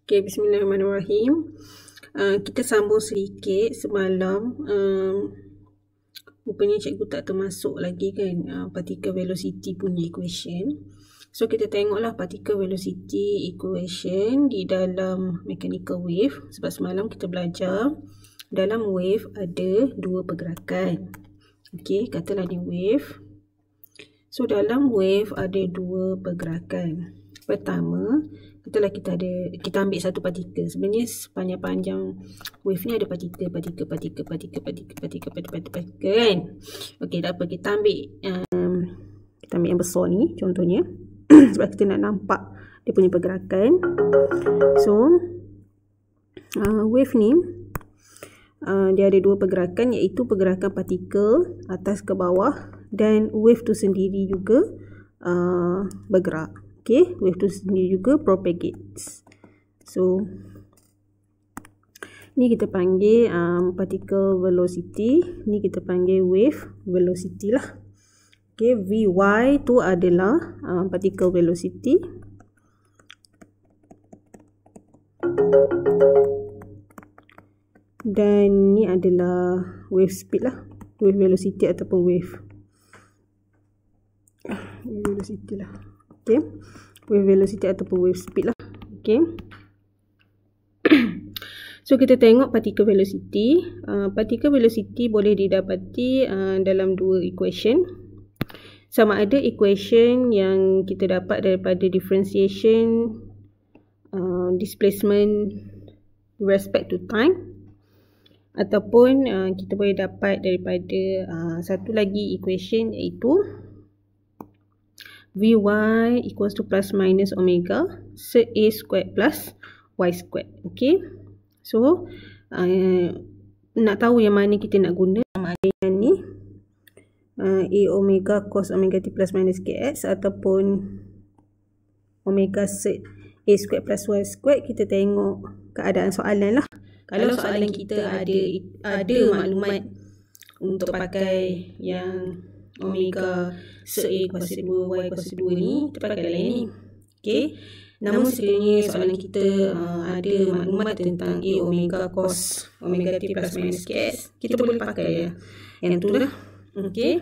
Okay, bismillahirrahmanirrahim. Kita sambung sedikit semalam. Rupanya cikgu tak termasuk lagi kan particle velocity punya equation. So kita tengoklah particle velocity equation di dalam mechanical wave. Sebab semalam kita belajar dalam wave ada dua pergerakan. Okay, katalah ni wave. So dalam wave ada dua pergerakan. Pertama, katalah kita ambil satu partikel. Sebenarnya sepanjang-panjang wave ni ada partikel kan. Okey, tak apa, kita ambil yang besar ni contohnya. Sebab kita nak nampak dia punya pergerakan. So wave ni dia ada dua pergerakan, iaitu pergerakan partikel atas ke bawah, dan wave tu sendiri juga bergerak. Okay, wave tu sendiri juga propagates. So ni kita panggil particle velocity, ni kita panggil wave velocity lah. Okay, Vy tu adalah particle velocity. Dan ni adalah wave speed lah, wave velocity ataupun wave velocity lah. Okay, wave velocity ataupun wave speed lah. Okay, so kita tengok particle velocity. Particle velocity boleh didapati dalam dua equation. Sama ada equation yang kita dapat daripada differentiation displacement respect to time, ataupun kita boleh dapat daripada satu lagi equation, iaitu Vy equals to plus minus omega sec A squared plus Y squared. Okay, so nak tahu yang mana kita nak guna, sama ada yang ni A omega cos omega t plus minus kx, ataupun omega sec A squared plus Y squared. Kita tengok keadaan soalan lah. Kalau soalan kita ada maklumat untuk pakai yang omega sec A kuasa 2 Y kuasa 2 ni, kita pakai lain ni. Okay, namun sekiranya soalan kita ada maklumat tentang A omega cos omega t plus minus kx, kita boleh pakai yang tu lah. Okay,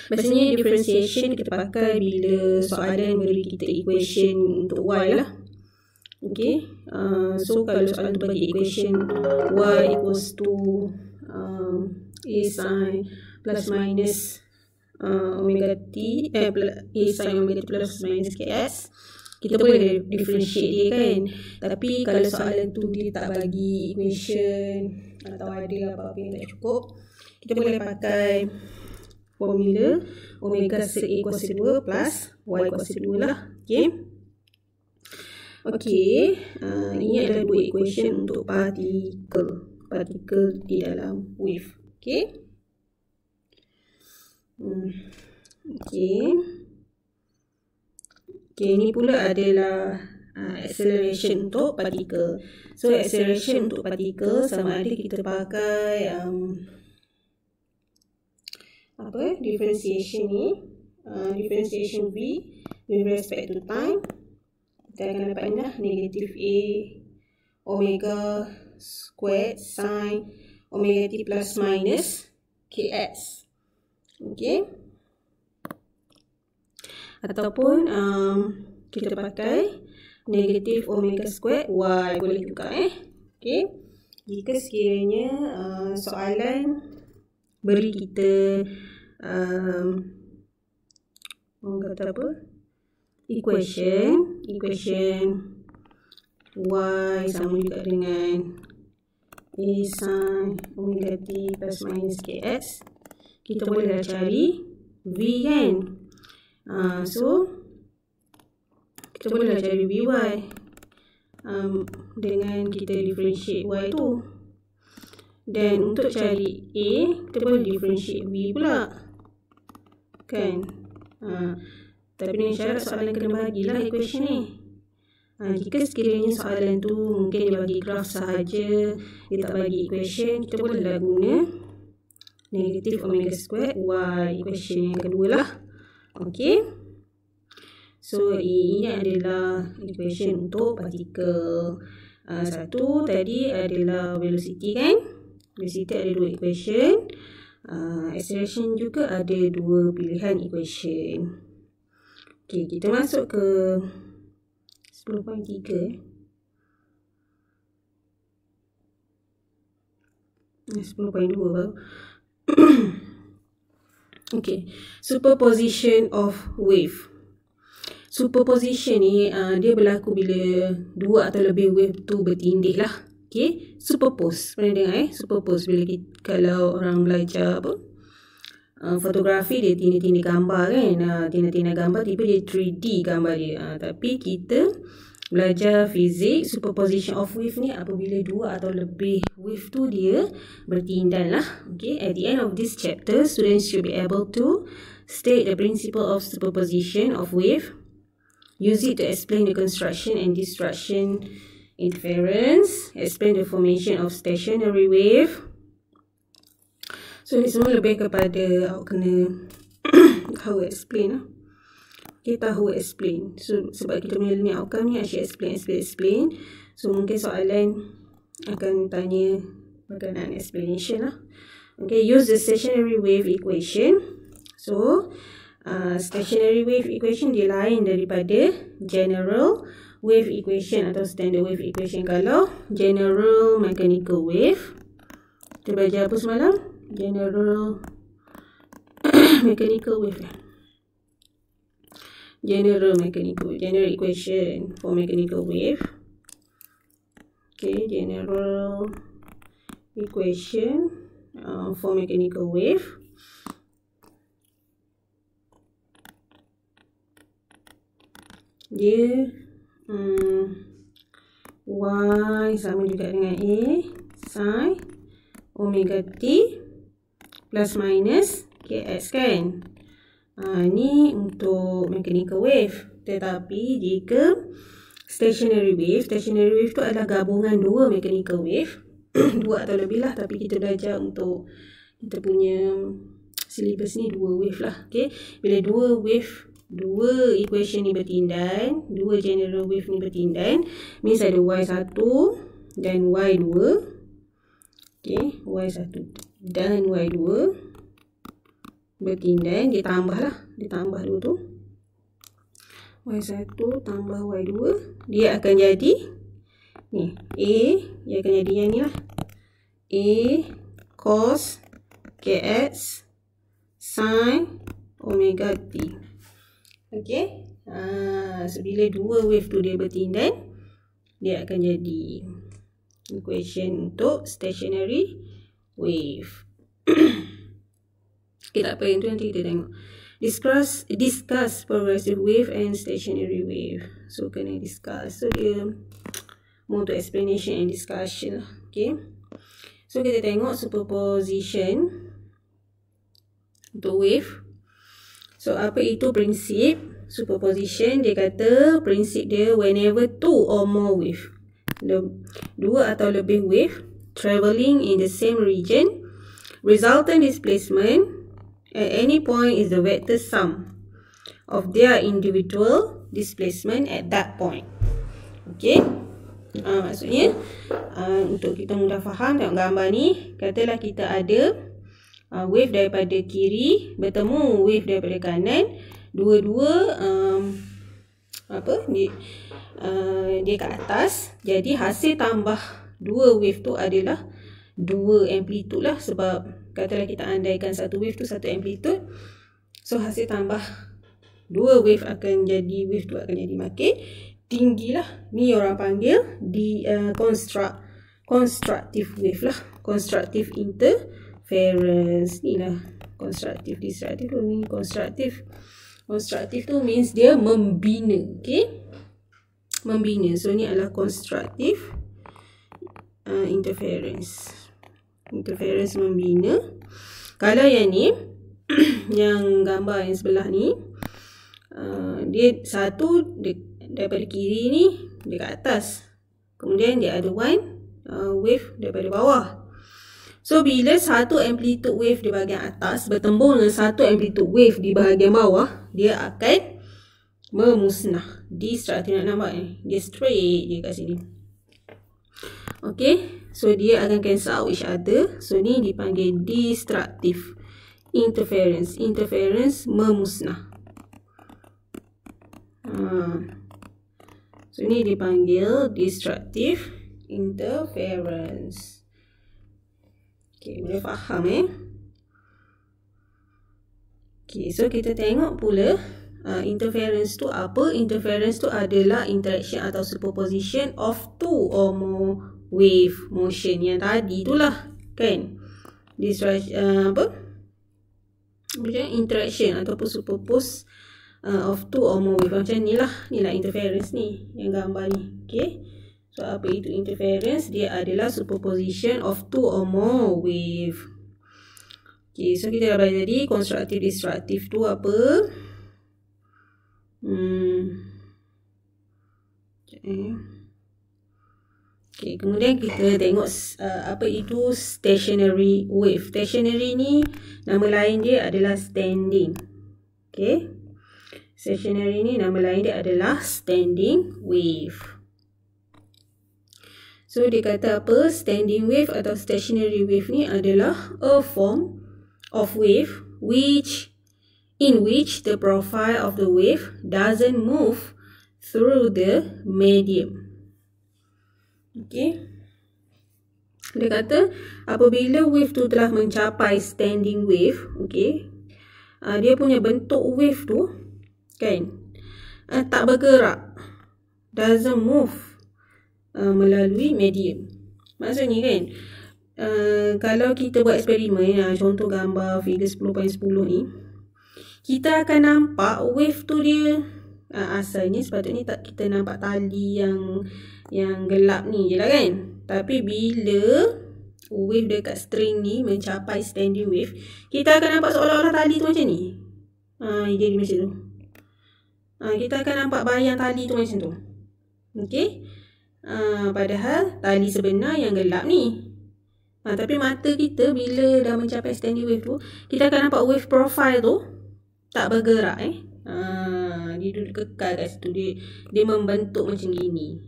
maksudnya differentiation kita pakai bila soalan beri kita equation untuk Y lah. Okay, so kalau soalan tu bagi equation Y equals to A sin plus minus omega t, A sin omega t plus minus kx, kita boleh differentiate dia kan. Tapi kalau soalan tu dia tak bagi equation atau ada apa-apa yang tak cukup, kita boleh pakai formula omega sec A kuasa 2 plus Y kuasa 2 lah. Okay, okay, ini adalah dua equation untuk partikel di dalam wave. Okay, okay, ini pula adalah acceleration untuk partikel. So acceleration untuk partikel sama ada kita pakai differentiation ni, differentiation V with respect to time. Kita akan dapat ni lah, negatif A omega squared sin omega t plus minus kx. Okay, ataupun kita pakai negatif omega squared Y, boleh juga Okay, jika sekiranya soalan beri kita orang kata apa, equation Y sama juga dengan A sin omega t plus minus kx, kita boleh cari V kan. So kita boleh cari Vy dengan kita differentiate Y tu. Dan untuk cari A, kita boleh differentiate V pula kan. Tapi dengan syarat soalan kena bagilah equation ni. Jika sekiranya soalan tu mungkin dia bagi graf sahaja, dia tak bagi equation, kita bolehlah guna negatif omega squared Y, equation yang kedua lah. Okay, So ini adalah equation untuk partikel. Satu tadi adalah velocity kan. Velocity ada dua equation. Acceleration juga ada dua pilihan equation. Okay, kita masuk ke 10.3. 10.2 baru. Okay, superposition of wave. Superposition ni dia berlaku bila dua atau lebih wave tu bertindih lah. Okay, superpose. Pernah dengar superpose bila kalau orang belajar fotografi, dia tindih-tindih gambar kan. Tindih-tindih gambar tiba dia 3D gambar dia. Tapi kita belajar fizik, superposition of wave ni apabila dua atau lebih wave tu dia bertindan lah. Okay, at the end of this chapter, students should be able to state the principle of superposition of wave, use it to explain the construction and destruction interference, explain the formation of stationary wave. So ni semua lebih kepada awak kena tahu explain lah. Kita tahu explain. So sebab kita punya learning outcome ni asyik explain. So mungkin soalan akan tanya berkenaan explanation lah. Okay, use the stationary wave equation. So stationary wave equation dia lain daripada general wave equation atau standard wave equation. Kalau general mechanical wave, kita belajar apa semalam? General mechanical wave. General equation for mechanical wave. Okay, general equation for mechanical wave. Dia Y sama juga dengan A sin omega T plus minus Kx kan. Ni untuk mechanical wave. Tetapi jika stationary wave tu adalah gabungan dua mechanical wave. Dua atau lebih lah, tapi kita belajar untuk kita punya syllabus ni dua wave lah. Okay, bila dua equation ni bertindan, dua general wave ni bertindan, means ada Y1 dan Y2. Okay, Y1 dan Y2 bertindan, dia tambah dua tu. Y1 tambah Y2, dia akan jadi ni, A, dia akan jadi yang ni lah. A cos Kx sin omega T. Okay, so bila dua wave tu dia bertindan, dia akan jadi equation untuk stationary wave. Okay, tak apa, yang tu nanti kita tengok. Discuss progressive wave and stationary wave. So kena discuss. So dia more to explanation and discussion lah. Okay, so kita tengok superposition untuk wave. So apa itu prinsip superposition? Dia kata prinsip dia whenever two or more wave, dua atau lebih wave travelling in the same region, resultant displacement at any point is the vector sum of their individual displacement at that point. Okay, maksudnya untuk kita mudah faham, tengok gambar ni. Katalah kita ada wave daripada kiri bertemu wave daripada kanan, dua-dua dia kat atas. Jadi hasil tambah dua wave tu adalah dua amplitude lah, sebab katalah kita andaikan satu wave tu satu amplitude. So hasil tambah dua wave akan jadi, wave tu akan jadi makin tinggi lah. Ni orang panggil di constructive wave lah, constructive interference. Ni lah constructive, destructive tu ni constructive. Constructive tu means dia membina. Okay, membina. So ni adalah constructive interference. Interference membina. Kalau yang ni yang gambar yang sebelah ni, dia satu daripada kiri ni dia kat atas, kemudian dia ada one wave daripada bawah. So bila satu amplitude wave di bahagian atas bertembung dengan satu amplitude wave di bahagian bawah, dia akan memusnah. Destructive, nak nampak ni? Dia straight je kat sini. Okay, so dia akan cancel out each other. So ni dipanggil destructive interference. Interference memusnah. So ni dipanggil destructive interference. Okay, boleh faham Okay, so kita tengok pula interference tu apa? Interference tu adalah interaction atau superposition of two or more wave motion yang tadi tu lah, kan? Interaction ataupun superpose of two or more wave. Macam ni lah interference ni yang gambar ni. Okay, so apa itu interference? Dia adalah superposition of two or more wave. Okay, so kita dah belajar tadi constructive destructive tu apa? Okay, kemudian kita tengok apa itu stationary wave. Stationary ni nama lain dia adalah standing. Okay, stationary ni nama lain dia adalah standing wave. So dia kata apa? Standing wave atau stationary wave ni adalah a form of wave in which the profile of the wave doesn't move through the medium. Okay, dia kata apabila wave tu telah mencapai standing wave, okay, dia punya bentuk wave tu, kan, tak bergerak, doesn't move melalui medium. Maksudnya kan, kalau kita buat eksperimen, contoh gambar figure 10.10 ni, kita akan nampak wave tu dia asalnya sepatutnya kita nampak tali yang gelap ni je lah, kan. Tapi bila wave dekat string ni mencapai standing wave, kita akan nampak seolah-olah tali tu macam ni. Jadi macam tu. Kita akan nampak bayang tali tu macam tu. Okay, padahal tali sebenar yang gelap ni. Tapi mata kita bila dah mencapai standing wave tu, kita akan nampak wave profile tu tak bergerak. Dia duduk kekal kat situ. Dia membentuk macam gini.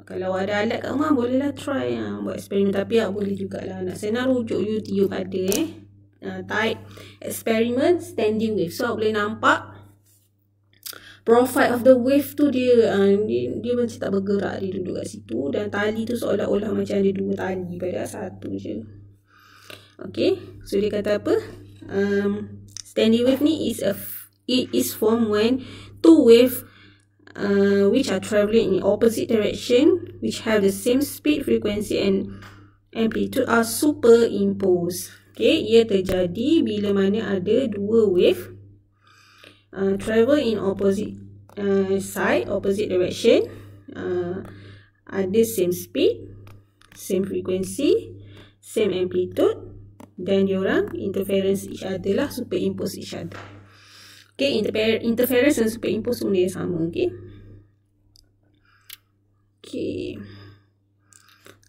Kalau ada alat kat rumah, bolehlah try buat eksperimen. Tapi boleh jugalah. Nak senang rujuk YouTube ada. Type experiment standing wave. So boleh nampak profile of the wave tu dia macam tak bergerak. Dia duduk kat situ. Dan tali tu seolah-olah macam ada dua tali, padahal satu je. Okay, so dia kata apa? Standing wave ni is formed when two wave which are travelling in opposite direction, which have the same speed, frequency and amplitude are superimposed. Okay, ia terjadi bila mana ada dua wave travel in opposite side, opposite direction, ada same speed, same frequency, same amplitude, dan diorang interference each other lah, superimpose each other. Okay, interference dan superimpose benda yang sama. Okay,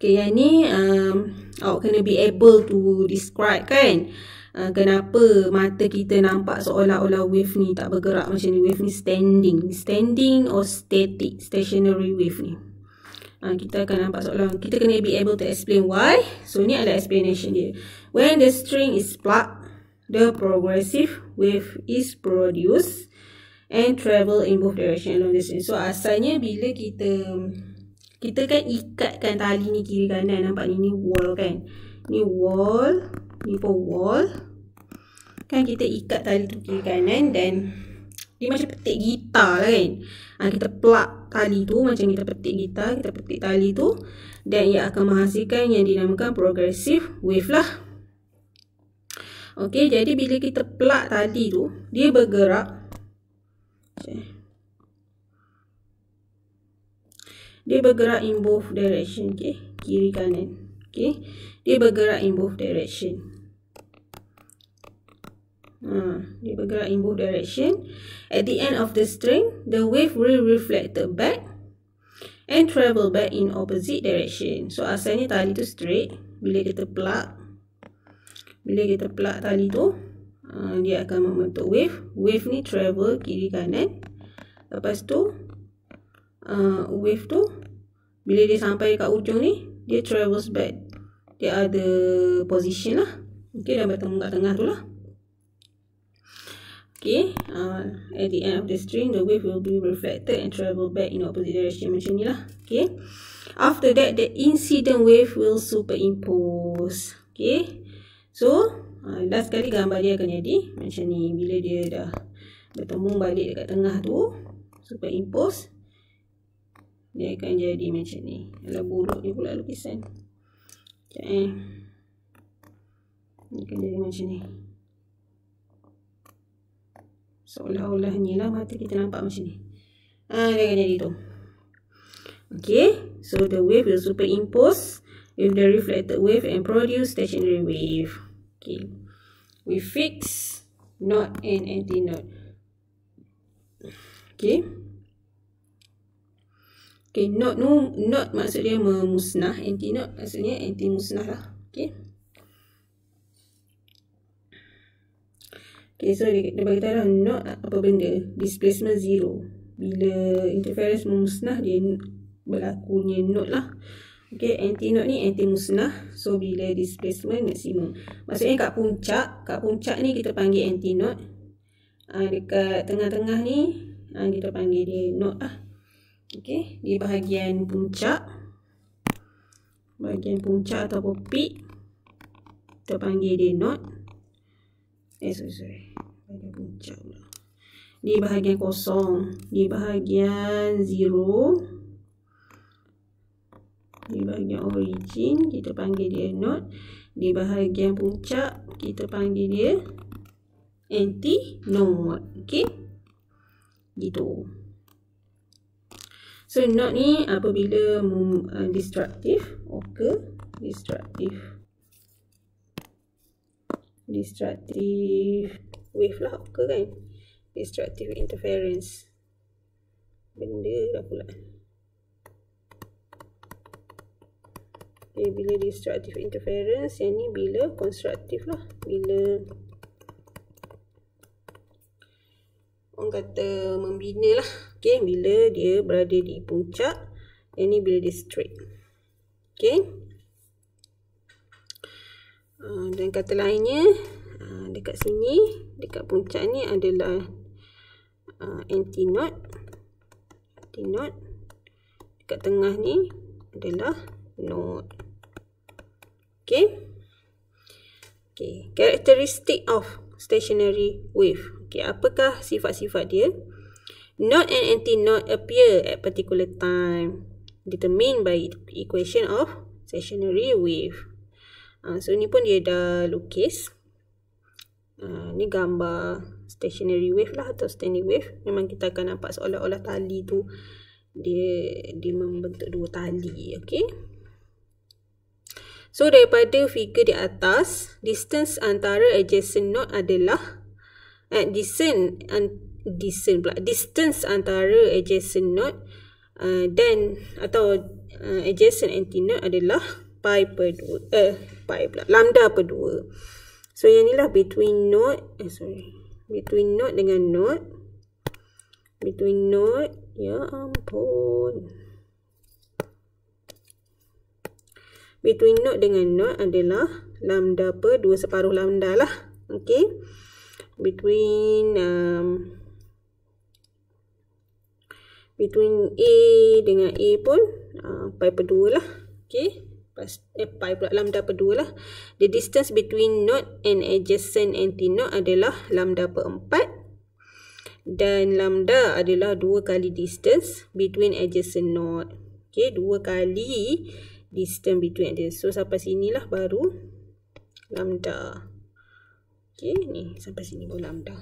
yang ni awak kena be able to describe, kan, kenapa mata kita nampak seolah-olah wave ni tak bergerak macam ni. Wave ni standing or static, stationary wave ni. Kita akan nampak seolah, kita kena be able to explain why. So ni adalah explanation dia. When the string is plucked, the progressive wave is produced and travel in both direction along the string. So asalnya bila kita kan ikatkan tali ni kiri kanan, nampak ni wall, kan. Ni wall, ni pun wall. Kan kita ikat tali tu kiri kanan dan dia macam petik gitar lah, kan. Kita plug tali tu macam kita petik gitar, kita petik tali tu dan ia akan menghasilkan yang dinamakan progressive wave lah. Okay, jadi bila kita plug tali tu, dia bergerak. Dia bergerak in both direction, okay, kiri kanan. Okay, dia bergerak in both direction. Dia bergerak in both direction. At the end of the string, the wave will reflect back and travel back in opposite direction. So asalnya tali tu straight. Bila kita plug tali tu, dia akan membentuk wave. Wave ni travel kiri kanan. Lepas tu wave tu bila dia sampai kat ujung ni, dia travels back. Dia ada position lah. Okay, dan bertemu kat tengah tu lah. Okay, at the end of the string, the wave will be reflected and travel back in opposite direction. Macam ni lah. Okay. After that, the incident wave will superimpose. Okay. So, last kali gambar dia akan jadi macam ni. Bila dia dah bertemu balik dekat tengah tu, superimpose, dia akan jadi macam ni. Alah, buruk dia pula lukisan. Okay. Dia akan jadi macam ni. Seolah-olahnya lah mata kita nampak macam ni. Dia akan jadi tu. Okay. So, the wave will superimpose with the reflected wave and produce stationary wave. Okay. We fix node and antinode. Okay. Okay, node maksud dia memusnah. Antinode maksudnya anti musnah lah. Okay. Okay, so dia beritahu lah node apa benda? Displacement 0. Bila interference memusnah, dia berlakunya node lah. Okay, antinode ni anti musnah. So, bila displacement maksimum. Maksudnya kat puncak ni kita panggil antinode. Dekat tengah-tengah ni, kita panggil dia node lah. Okay, di bahagian puncak. Bahagian puncak ataupun peak, kita panggil dia node. Sorry. Bahagian puncak pula. Di bahagian kosong, di bahagian 0, di bahagian origin, kita panggil dia node. Di bahagian puncak, kita panggil dia anti-node. Okay. Gitu. So, node ni apabila destructive wave lah occur kan. Destructive interference. Benda dah pula. Okay, bila destructive interference, yang ni bila constructive lah. Bila orang kata membina lah. Okay, bila dia berada di puncak. Yang ni bila dia straight. Okay. Dan kata lainnya, dekat sini, dekat puncak ni adalah antinode. Dekat tengah ni adalah node. Okay. Okay. Characteristic of stationary wave. Okay, apakah sifat-sifat dia? Node and antinode appear at particular time, determined by equation of stationary wave. So, ni pun dia dah lukis. Ni gambar stationary wave lah atau standing wave. Memang kita akan nampak seolah-olah tali tu dia membentuk dua tali. Okay. So, daripada figure di atas, distance antara adjacent node adalah distance antara adjacent node adjacent antinode adalah lambda per 2. So, yang ni lah between node dengan node. Between node, ya ampun. Between node dengan node adalah lambda per 2 separuh lambda lah. Okay. Between A dengan A pun pi per 2 lah. Okay. Pi pula lambda per 2 lah. The distance between node and adjacent antinode adalah lambda per 4. Dan lambda adalah 2 kali distance between adjacent node. Okay, 2 kali distance between adjacent. So, sampai sinilah baru lambda. Okay, ni sampai sini baru lambda.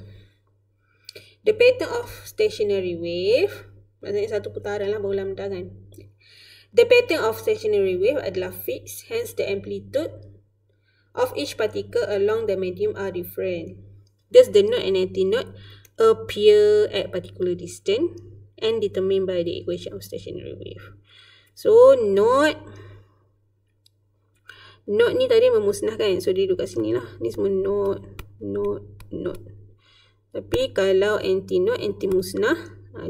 The pattern of stationary wave, maksudnya satu putaran lah baru lambda kan. The pattern of stationary wave adalah fixed, hence the amplitude of each particle along the medium are different. Thus, the node and antinode appear at particular distance and determined by the equation of stationary wave. So, node ni tadi memusnahkan. So, dia duduk kat sini lah. Ni semua node. node. Tapi kalau anti-node, anti musnah,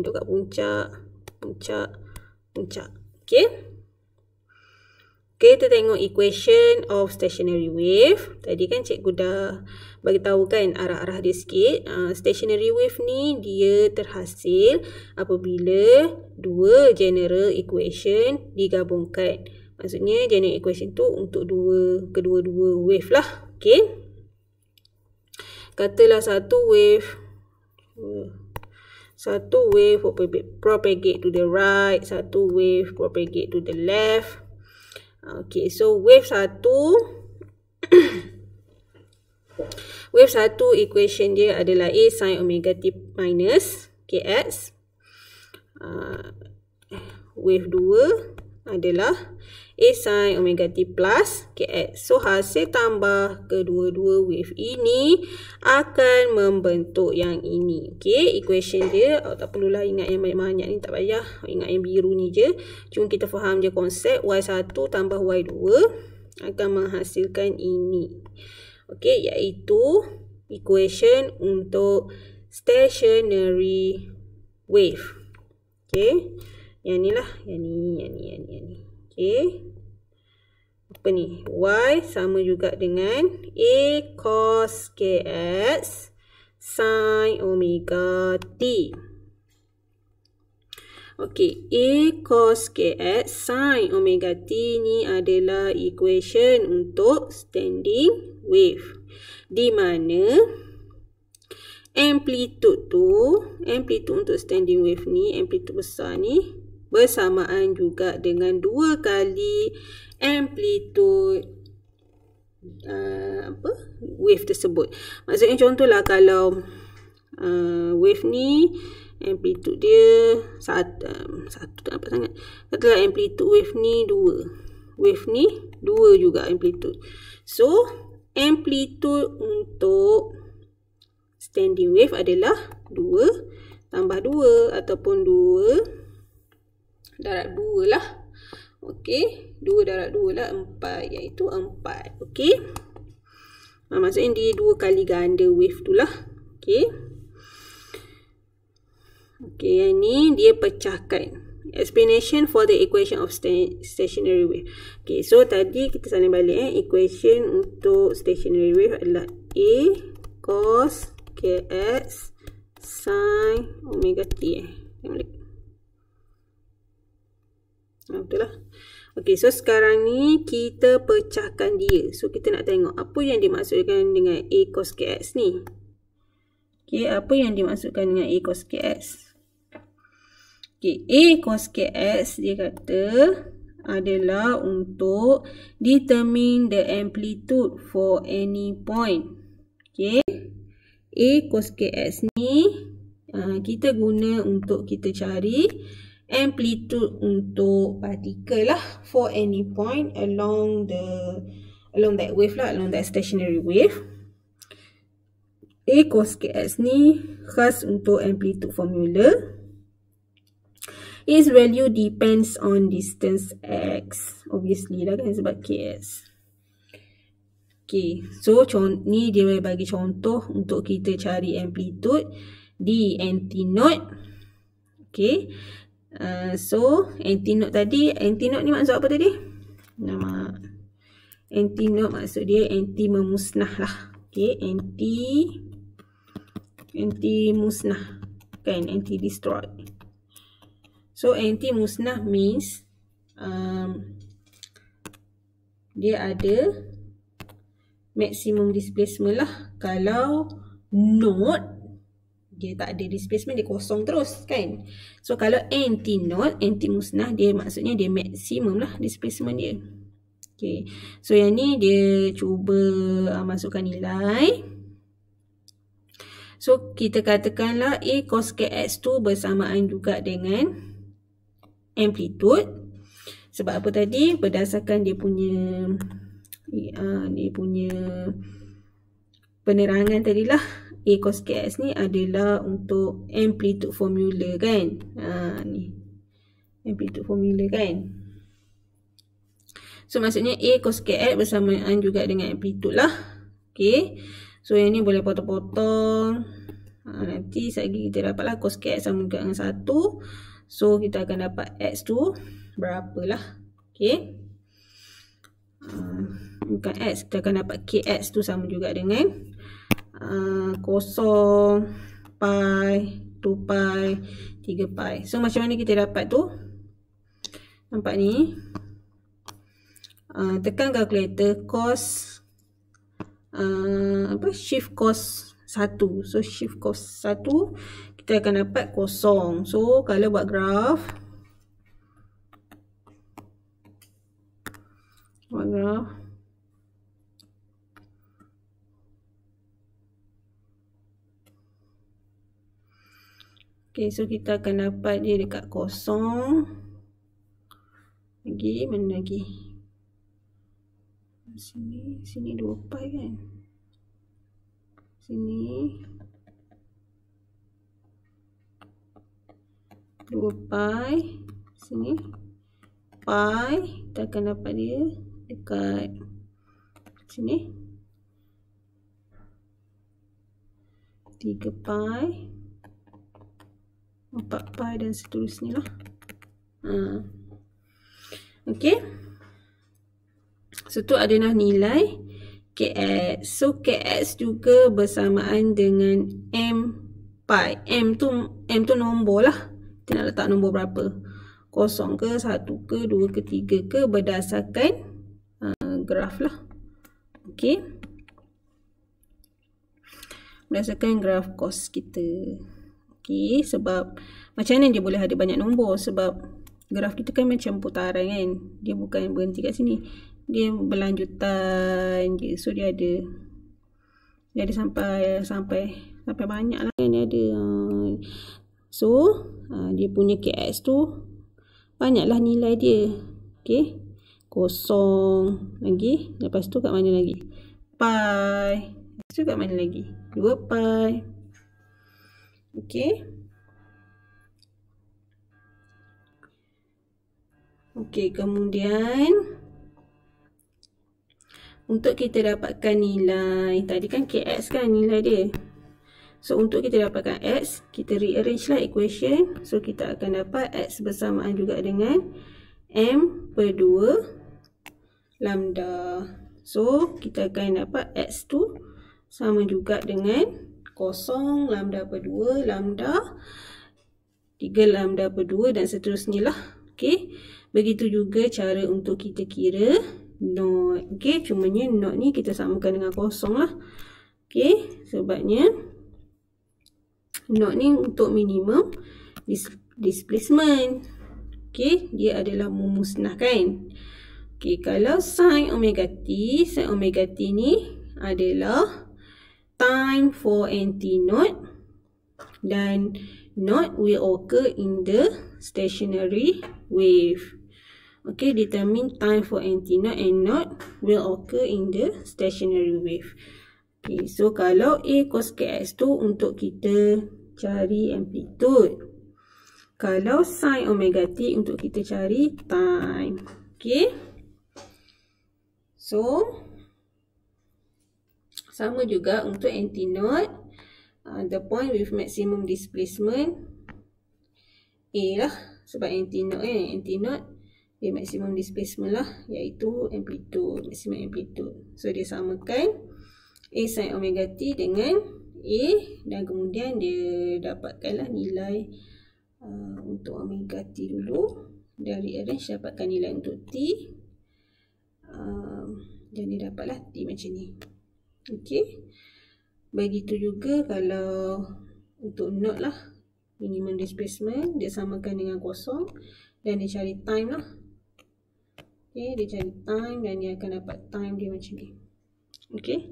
duduk kat puncak. Okay. Okay, kita tengok equation of stationary wave. Tadi kan cikgu dah bagi tahu kan arah-arah dia sikit. Stationary wave ni dia terhasil apabila dua general equation digabungkan. Maksudnya general equation tu untuk kedua-dua wave lah. Okay. Katalah satu wave propagate to the right, satu wave propagate to the left. Okay, so wave 1 equation dia adalah A sin omega t minus kx. Wave 2 adalah A sin omega t plus kx. So hasil tambah kedua-dua wave ini akan membentuk yang ini. Okay, equation dia tak perlulah ingat yang banyak-banyak ni, tak payah ingat yang biru ni je. Cuma kita faham je konsep y1 tambah y2 akan menghasilkan ini. Okay, iaitu equation untuk stationary wave. Okay, yang ni lah, yang ni. Okay, apa ni? Y sama juga dengan A cos kx sin omega t. Okay, A cos kx sin omega t ni adalah equation untuk standing wave, di mana amplitude untuk standing wave ni, amplitude besar ni, bersamaan juga dengan 2 kali amplitude wave tersebut. Maksudnya contohlah kalau wave ni amplitude dia satu tak nampak sangat. Katalah amplitude wave ni 2. Wave ni 2 juga amplitude. So amplitude untuk standing wave adalah 2 tambah 2 ataupun 2 darab 2 lah. Okey, 2 darab 2 lah 4, iaitu 4. Okey. Maksudnya dia 2 kali ganda wave tu lah. Okey. Okey, yang ni dia pecahkan. Explanation for the equation of stationary wave. Okey, so tadi kita salin balik equation untuk stationary wave adalah A cos kx sin omega t. Tengok balik. Betul lah. Okey, so sekarang ni kita pecahkan dia. So kita nak tengok apa yang dimaksudkan dengan A cos kx ni. Okey, apa yang dimaksudkan dengan A cos kx? Okey, A cos kx dia kata adalah untuk determine the amplitude for any point. Okey, A cos kx ni kita guna untuk kita cari amplitude untuk partikel lah, for any point along that wave lah, along that stationary wave. A cos kx ni khas untuk amplitude formula. Its value depends on distance x, obviously lah kan, sebab kx. Okay, so ni dia bagi contoh untuk kita cari amplitude di antinode. Okay, so antinode ni maksud apa tadi? Nama antinode maksud dia anti memusnah lah. Okay, anti musnah kan, anti destroy. So anti musnah means dia ada maximum displacement lah. Kalau node dia tak ada displacement, dia kosong terus kan. So kalau anti-node, anti-musnah, dia maksudnya dia maksimum lah displacement dia. Okay, so yang ni dia cuba masukkan nilai. So kita katakanlah A cos kx tu bersamaan juga dengan amplitude. Sebab apa tadi? Berdasarkan dia punya penerangan tadilah, A cos kx ni adalah untuk amplitude formula kan. Ni amplitude formula kan. So maksudnya A cos kx bersamaan juga dengan amplitude lah. Okay, So yang ni boleh potong-potong. Nanti lagi kita dapatlah cos KX sama juga dengan 1. So kita akan dapat X tu berapalah. Okay. Bukan X, kita akan dapat KX tu sama juga dengan kosong, pi, 2 pi, 3 pi. So macam mana kita dapat tu? Nampak ni? Tekan kalkulator cos shift cos 1. So shift cos 1 kita akan dapat kosong. So kalau buat graf, okay, so kita akan dapat dia dekat kosong. Lagi mana lagi? Sini 2 pi kan? Sini 2 pi, sini pi, kita akan dapat dia dekat sini 3 pi, 4 pi dan seterusnya lah. Okay. So tu adalah nilai KX. So KX juga bersamaan dengan M pi. M tu nombor lah. Kita nak letak nombor berapa? Kosong ke, 1 ke, 2 ke, 3 ke, berdasarkan graf lah. Okay. Berdasarkan graf cos kita. Okay. Sebab macam mana dia boleh ada banyak nombor? Sebab graf kita kan macam putaran kan. Dia bukan berhenti kat sini. Dia berlanjutan je. So dia ada sampai banyak lah kan dia ada. So dia punya KX tu banyaklah nilai dia. Okay. Kosong lagi. Lepas tu kat mana lagi? Pi. Lepas tu kat mana lagi? 2 pi. Okay. Okay, kemudian untuk kita dapatkan nilai, tadi kan KX kan nilai dia. So untuk kita dapatkan X, kita rearrange lah equation. So kita akan dapat X bersamaan juga dengan M per 2 lambda. So kita akan dapat X tu sama juga dengan kosong lambda per 2 lambda 3 lambda per 2 dan seterusnya lah. Okay. Begitu juga cara untuk kita kira not. Okay, cumanya not ni kita samakan dengan kosong lah. Okay, sebabnya not ni untuk minimum displacement. Okay, dia adalah memusnahkan. Okay, kalau sin omega t ni adalah time for anti not dan not will occur in the stationary wave. Okay, determine time for anti-not and not will occur in the stationary wave. Okay, so kalau A cos KX tu untuk kita cari amplitude. Kalau sin omega t untuk kita cari time. Okay. So, sama juga untuk anti-not. The point with maximum displacement A lah. Sebab anti-not anti-not dia maximum displacement lah, iaitu amplitude, maximum amplitude. So dia samakan A sin omega t dengan A dan kemudian dia dapatkanlah nilai untuk omega t dulu. Dari arrange dapatkan nilai untuk t dan dia dapatlah t macam ni. Okey. Begitu juga kalau untuk not lah, minimum displacement dia samakan dengan kosong dan dia cari time lah. Okay, dia cari time dan dia akan dapat time dia macam ni. Okay.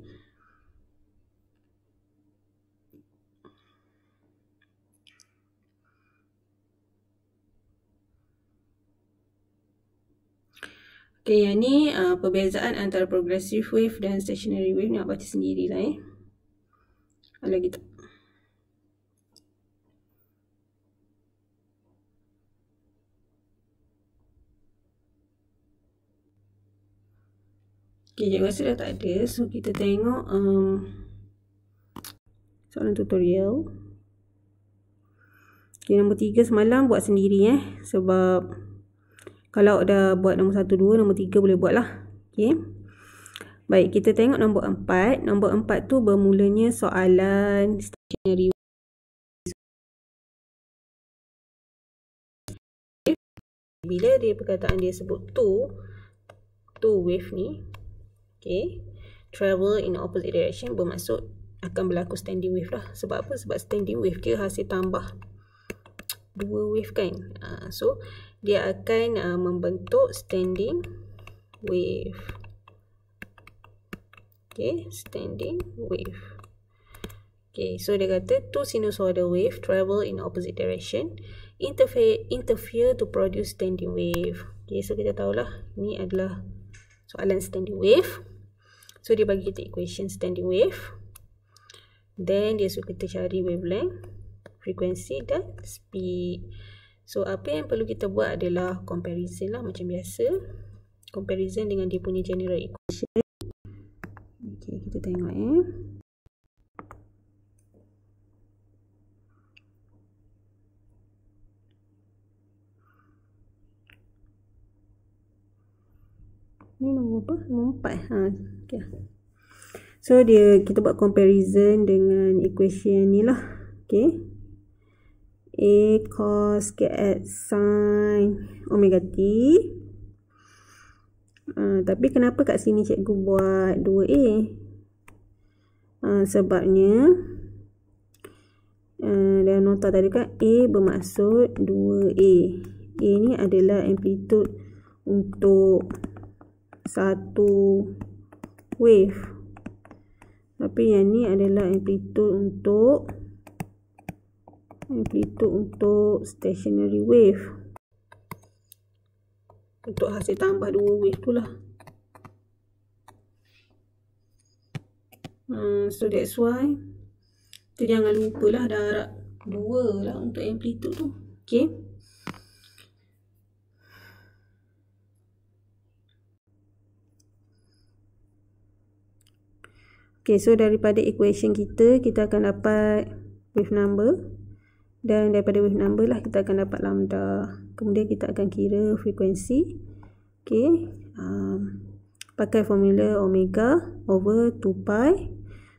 Okay, yang ni perbezaan antara progressive wave dan stationary wave. Nak baca sendirilah lagi tak. Okay, cikgu rasa dah tak ada. So kita tengok Soalan tutorial. Okay, nombor 3 semalam buat sendiri sebab kalau dah buat nombor 1, 2, nombor 3 boleh buat lah. Okay. Baik, kita tengok nombor 4. Nombor 4 tu bermulanya soalan stationary. Bila dia perkataan dia sebut two wave ni, okay, travel in opposite direction, bermaksud akan berlaku standing wave lah. Sebab apa? Sebab standing wave dia hasil tambah 2 wave kan. So dia akan membentuk standing wave. Okay, standing wave. Okay, so dia kata two sinusoidal wave travel in opposite direction interfere to produce standing wave. Okay, so kita tahulah ni adalah soalan standing wave. So dia bagi kita equation standing wave. Then dia suruh kita cari wavelength, frekuensi dan speed. So apa yang perlu kita buat adalah comparison lah macam biasa. Comparison dengan dia punya general equation. Okay, kita tengok ni nombor apa? Nombor 4. Okay. So kita buat comparison dengan equation ni lah. Okay. A cos kx sin omega t. Tapi kenapa kat sini cikgu buat 2A? Sebabnya dalam nota tadi kan A bermaksud 2A. A ni adalah amplitude untuk satu wave. Tapi yang ni adalah amplitude untuk stationary wave. Untuk hasil tambah 2 wave tu lah. So that's why tu jangan lupa lah darab 2 lah untuk amplitude tu. Okay. Okay, so daripada equation kita akan dapat wave number. Dan daripada wave number lah kita akan dapat lambda. Kemudian kita akan kira frekuensi. Okay. Pakai formula omega over 2 pi.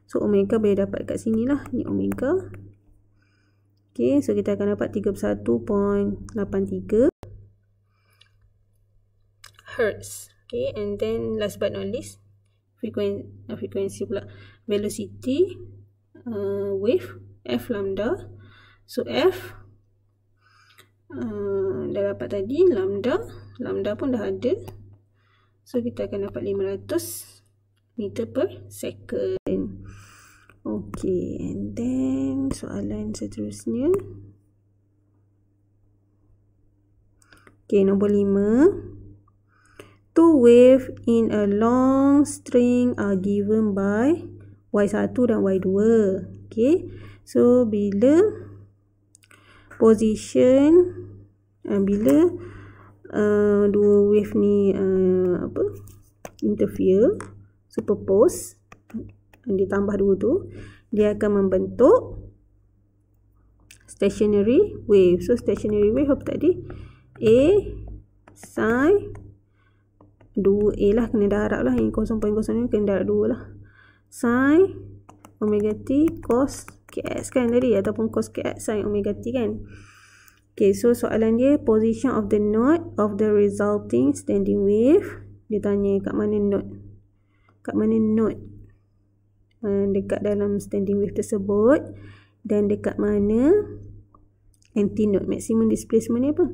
So omega boleh dapat kat sini lah. Ni omega. Okay, so kita akan dapat 31.83 Hertz. Okay, and then last but not least, frekuensi pula, velocity wave F lambda. So F dah dapat tadi, lambda pun dah ada. So kita akan dapat 500 meter per second. Okay, and then soalan seterusnya. Okay, nombor 5. Two wave in a long string are given by Y1 dan Y2. Okay, so bila position, bila dua wave ni interfere, superpose, ditambah 2 tu, dia akan membentuk stationary wave. So stationary wave apa tadi? A sin 2A lah, kena darab lah. Yang 0.0 ni kena darab 2 lah. Sin omega t cos kx kan tadi, ataupun cos kx sin omega t kan. Okay, so soalan dia position of the node of the resulting standing wave. Dia tanya kat mana node. Kat mana node dekat dalam standing wave tersebut, dan dekat mana antinode. Maximum displacement ni apa?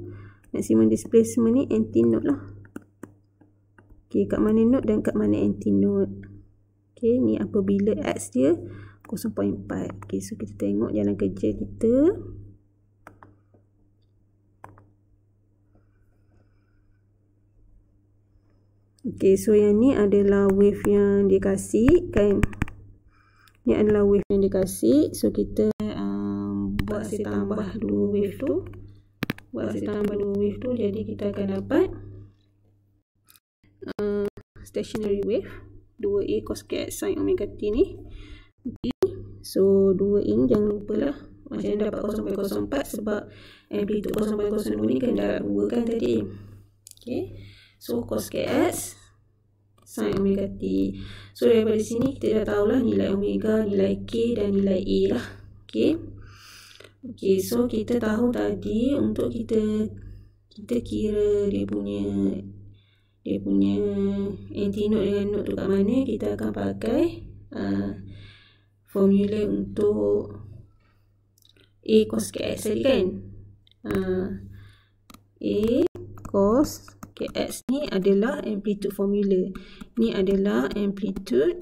Maximum displacement ni antinode lah. Okay, kat mana node dan kat mana antinode. Okay, ni apabila X dia 0.4. Okay, so kita tengok jalan kerja kita. Okay, so yang ni adalah wave yang dia kasih kan. Ni adalah wave yang dia kasih. So kita buat hasil tambah 2 wave tu. Jadi kita akan dapat stationary wave 2A cos kx sin omega t ni. Okay. So 2 ini jangan lupa lah. Macam mana dapat 0.04 sebab amplitude 0.02 ni kan darab 2 kan tadi. Okay. So cos kx sin omega t. So daripada sini kita dah tahulah nilai omega, nilai k dan nilai a lah. Okay. Okay, so kita tahu tadi untuk kita kira dia punya antinode dengan node tu kat mana, kita akan pakai formula untuk A cos kx tadi kan. A cos kx ni adalah amplitude formula. Ni adalah amplitude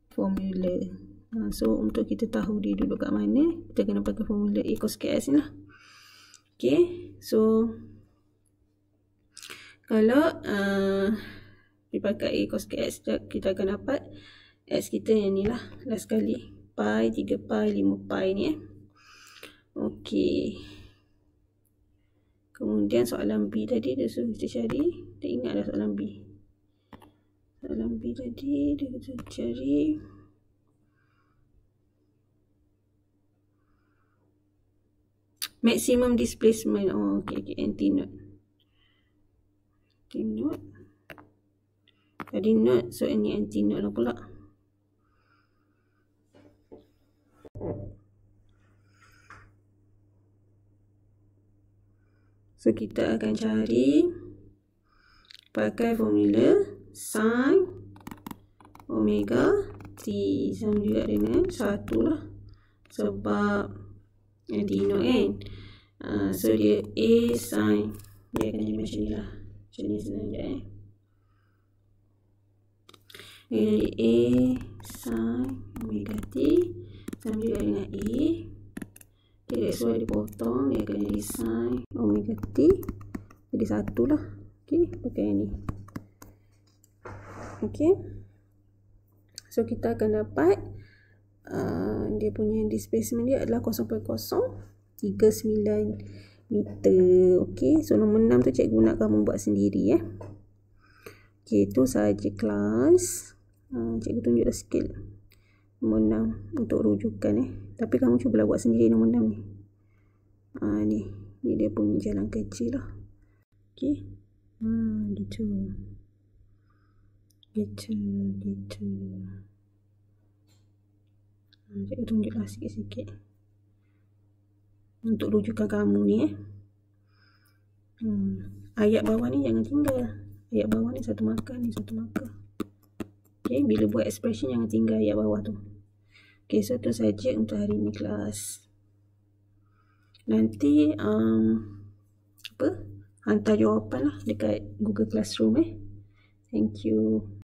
formula. So untuk kita tahu dia duduk kat mana, kita kena pakai formula A cos kx ni lah. Okay, so kalau dipakai A cos kx, kita akan dapat x kita yang ni lah, last sekali. Pi, 3 pi, 5 pi ni Okay. Kemudian soalan B tadi dia suruh kita cari. Kita ingat dah soalan B. Soalan B tadi dia suruh cari maximum displacement. Oh, okay. Antinode. Tadi node, so ini antinode lah pula. So kita akan cari pakai formula sin omega t sama juga dengan 1 lah. Sebab antinode kan. So dia A sin, dia akan jadi macam ni lah. Macam ni senang je Dia jadi A sin omega t sama juga dengan A. Okay, that's why dipotong, dia akan jadi sin omega t. Jadi 1 lah. Okay, pakai yang ni. Okay. So kita akan dapat dia punya displacement dia adalah 0.039 meter. Okay, so nombor 6 tu cikgu nak kamu buat sendiri Okay, itu sahaja kelas. Cikgu tunjuk dah skill nombor 6 untuk rujukan Tapi kamu cubalah buat sendiri nombor 6 ni. Ni dia punya jalan kecil lah. Okay. Gitu. Cikgu tunjuklah sikit-sikit untuk rujukan kamu ni ayat bawah ni jangan tinggal. Ayat bawah ni satu markah, ni satu markah. Okay, bila buat expression jangan tinggal ayat bawah tu. Okay, so tu saja untuk hari ni kelas. Nanti hantar jawapan lah dekat Google Classroom Thank you.